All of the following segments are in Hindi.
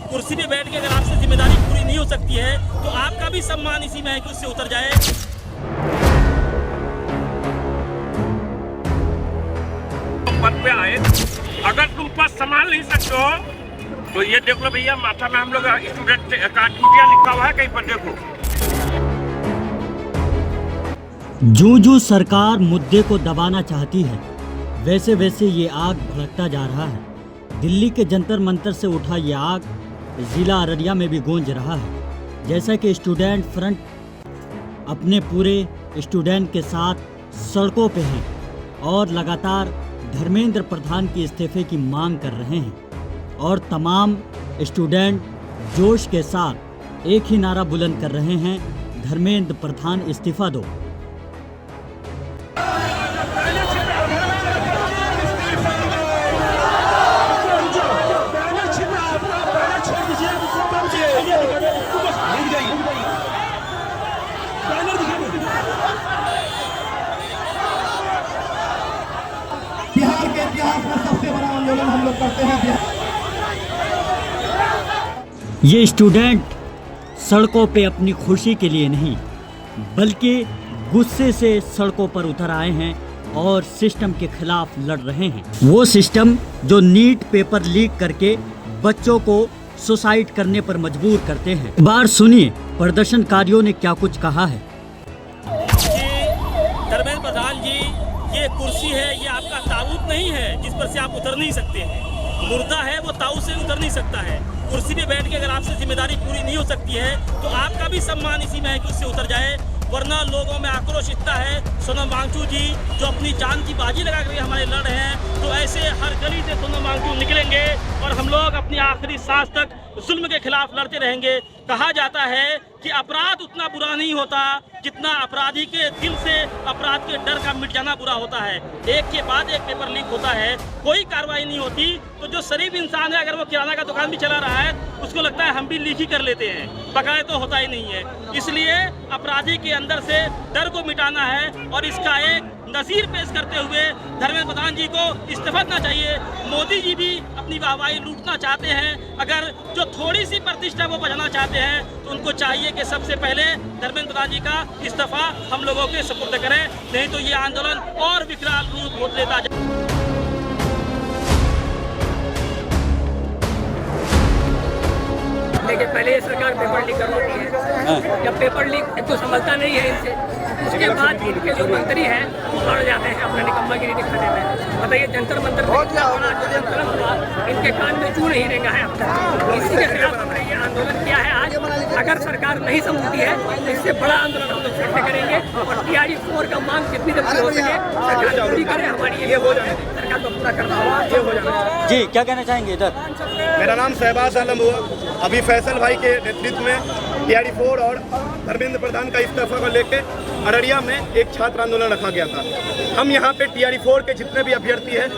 कुर्सी पे बैठ के अगर आपसे जिम्मेदारी पूरी नहीं हो सकती है तो आपका भी सम्मान इसी में है कि उससे उतर जाए। पद पे आए, अगर तुम पद संभाल नहीं सकते हो तो ये देख लो भैया, माथा में हम लोग स्टूडेंट काटमिटिया लिखा हुआ है, कहीं पर देखो। जूं-जूं सरकार मुद्दे को दबाना चाहती है, वैसे वैसे ये आग भड़कता जा रहा है। दिल्ली के जंतर मंतर से उठा ये आग जिला अररिया में भी गूंज रहा है। जैसा कि स्टूडेंट फ्रंट अपने पूरे स्टूडेंट के साथ सड़कों पे हैं और लगातार धर्मेंद्र प्रधान के इस्तीफे की मांग कर रहे हैं और तमाम स्टूडेंट जोश के साथ एक ही नारा बुलंद कर रहे हैं, धर्मेंद्र प्रधान इस्तीफा दो। बिहार के इतिहास में सबसे बड़ा आंदोलन हम लोग करते हैं। ये स्टूडेंट सड़कों पे अपनी खुशी के लिए नहीं बल्कि गुस्से से सड़कों पर उतर आए हैं और सिस्टम के खिलाफ लड़ रहे हैं। वो सिस्टम जो नीट पेपर लीक करके बच्चों को सुसाइड करने पर मजबूर करते हैं। बार सुनिए प्रदर्शनकारियों ने क्या कुछ कहा है। धर्मेंद्र प्रधान जी, ये कुर्सी है, ये आपका ताबूत नहीं है जिस पर से आप उतर नहीं सकते हैं। मुर्दा है, वो ताऊ से उतर नहीं सकता है। कुर्सी पे बैठ के अगर आपसे जिम्मेदारी पूरी नहीं हो सकती है तो आपका भी सम्मान इसी में है कि उससे उतर जाए, वरना लोगों में आक्रोश इतना है। सोनम वांगचुक जी जो अपनी जान की बाजी लगा कर हमारे लड़ रहे हैं, तो ऐसे हर गली से सोनम वांगचुक निकलेंगे और हम लोग अपनी आखिरी सांस तक जुल्म के खिलाफ लड़ते रहेंगे। कहा जाता है कि अपराध उतना बुरा नहीं होता जितना अपराधी के दिल से अपराध के डर का मिट जाना बुरा होता है। एक के बाद एक पेपर लीक होता है, कोई कार्रवाई नहीं होती, तो जो शरीफ इंसान है, अगर वो किराना का दुकान भी चला रहा है, उसको लगता है हम भी लीक ही कर लेते हैं, बकाया तो होता ही नहीं है। इसलिए अपराधी के अंदर से डर को मिटाना है और इसका एक नज़ीर पेश करते हुए धर्मेंद्र प्रधान जी को इस्तीफा देना चाहिए। मोदी जी भी अपनी वाहवाही लूटना चाहते हैं, अगर जो थोड़ी सी प्रतिष्ठा वो बचाना चाहते हैं तो उनको चाहिए कि सबसे पहले धर्मेंद्र प्रधान जी का इस्तीफा हम लोगों के सुपुर्द करें, नहीं तो ये आंदोलन और विकराल रूप हो लेता जाए। लेकिन पहले ये सरकार पेपर लीक करवाती है, जब पेपर लीक तो समझता नहीं है इनसे, उसके बाद इनके जो मंत्री हैं वो बढ़ जाते हैं अपना निकम्मागिरी दिखाने में। बताइए जंतर मंतर इनके कान में चू नहीं रेंगा है अब तक। इसी के खिलाफ हमने ये आंदोलन किया है आज। अगर सरकार नहीं समझती है तो इससे बड़ा आंदोलन हम लोग फिर से करेंगे और TRE 4 का मांग जितनी जल्दी हो सके सरकार पूरी करे। हमारी ये हो जाए, सरकार को पूरा करना होगा, ये हो जाए। जी क्या कहना चाहेंगे इधर? मेरा नाम शहबाज आलम हुआ। अभी फैसल भाई के नेतृत्व में TRE 4 और धर्मेंद्र प्रधान का इस्तीफा को लेकर अररिया में एक छात्र आंदोलन रखा गया था। हम यहाँ पे TRE 4 के जितने भी अभ्यर्थी हैं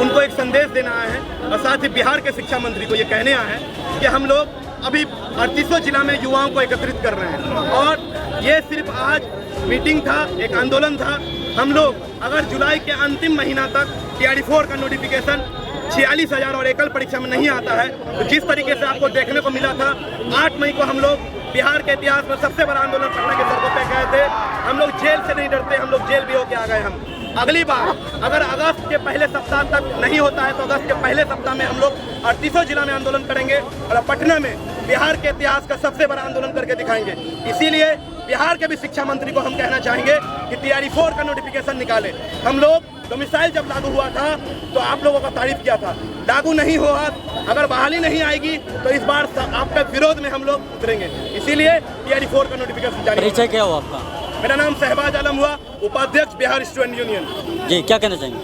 उनको एक संदेश देना आए हैं और साथ ही बिहार के शिक्षा मंत्री को ये कहने आए हैं कि हम लोग अभी 38 जिला में युवाओं को एकत्रित कर रहे हैं और ये सिर्फ आज मीटिंग था, एक आंदोलन था। हम लोग अगर जुलाई के अंतिम महीना तक TRE 4 का नोटिफिकेशन 46,000 और एकल परीक्षा में नहीं आता है तो जिस तरीके से आपको देखने को मिला था, 8 मई को हम लोग बिहार के इतिहास में सबसे बड़ा आंदोलन पटना के सड़कों पे गए थे। हम लोग जेल से नहीं डरते, हम लोग जेल भी होके आ गए। हम अगली बार अगर अगस्त के पहले सप्ताह तक नहीं होता है तो अगस्त के पहले सप्ताह में हम लोग 38 जिला में आंदोलन करेंगे और पटना में बिहार के इतिहास का सबसे बड़ा आंदोलन करके दिखाएंगे। इसीलिए बिहार के भी शिक्षा मंत्री को हम कहना चाहेंगे कि TRE 4 का नोटिफिकेशन निकाले। हम लोग डोमिसाइल जब लागू हुआ था तो आप लोगों का तारीफ किया था, लागू नहीं हुआ, अगर बहाली नहीं आएगी तो इस बार आपके विरोध में हम लोग उतरेंगे। इसीलिए TRE 4 का नोटिफिकेशन जारी। परिचय क्या हो आपका? मेरा नाम शहबाज आलम हुआ, उपाध्यक्ष बिहार स्टूडेंट यूनियन। जी क्या कहना चाहेंगे?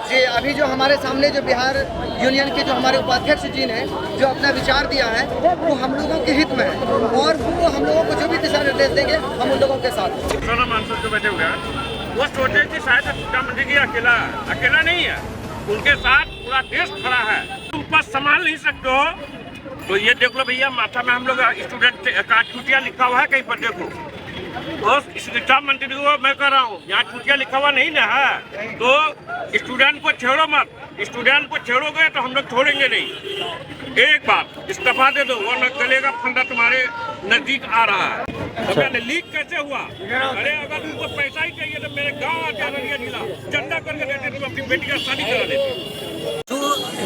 जी अभी जो हमारे सामने जो बिहार यूनियन के जो हमारे उपाध्यक्ष जी ने जो अपना विचार दिया है वो हम लोगों के हित में है और वो हम लोगों को जो भी दिशा निर्देश देंगे हम उन लोगों के साथ। सोनम वांगचुक जो बैठे हुए हैं वो सोचे कि शायद शिक्षा मंत्री जी अकेला नहीं है, उनके साथ पूरा देश खड़ा है। तुम पद संभाल नहीं सकते हो तो ये देख लो भैया, माथा में हम लोग स्टूडेंट काटमिटिया लिखा हुआ है, कहीं पर देखो। और शिक्षा मंत्री को मैं कह रहा हूँ, यहाँ छुट्टियाँ लिखा हुआ नहीं ना है, तो स्टूडेंट को छेड़ो मत। स्टूडेंट को छेड़ोगे तो हम लोग छोड़ेंगे नहीं। एक बात इस्तीफा दे दो, वरना गलेगा फंदा तुम्हारे नजदीक आ रहा है। लीक कैसे हुआ? अरे अगर तुमको पैसा ही चाहिए तो मेरे गाँव आके अररिया जिला चंदा करके देते, तुम अपनी बेटी का शादी करा देते। जो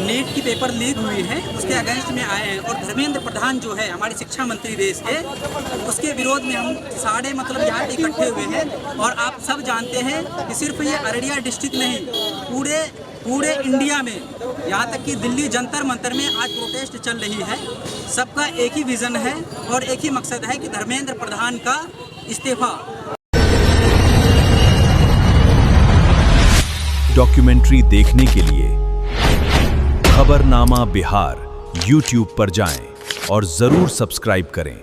नीट की पेपर लीक हुई है उसके अगेंस्ट में आए हैं, और धर्मेंद्र प्रधान जो है हमारे शिक्षा मंत्री देश के, उसके विरोध में हम सारे यहाँ इकट्ठे हुए हैं। और आप सब जानते हैं कि सिर्फ ये अररिया डिस्ट्रिक्ट नहीं, पूरे इंडिया में, यहाँ तक कि दिल्ली जंतर मंतर में आज प्रोटेस्ट चल रही है। सबका एक ही विजन है और एक ही मकसद है कि धर्मेंद्र प्रधान का इस्तीफा। डॉक्यूमेंट्री देखने के लिए खबरनामा बिहार YouTube पर जाएं और जरूर सब्सक्राइब करें।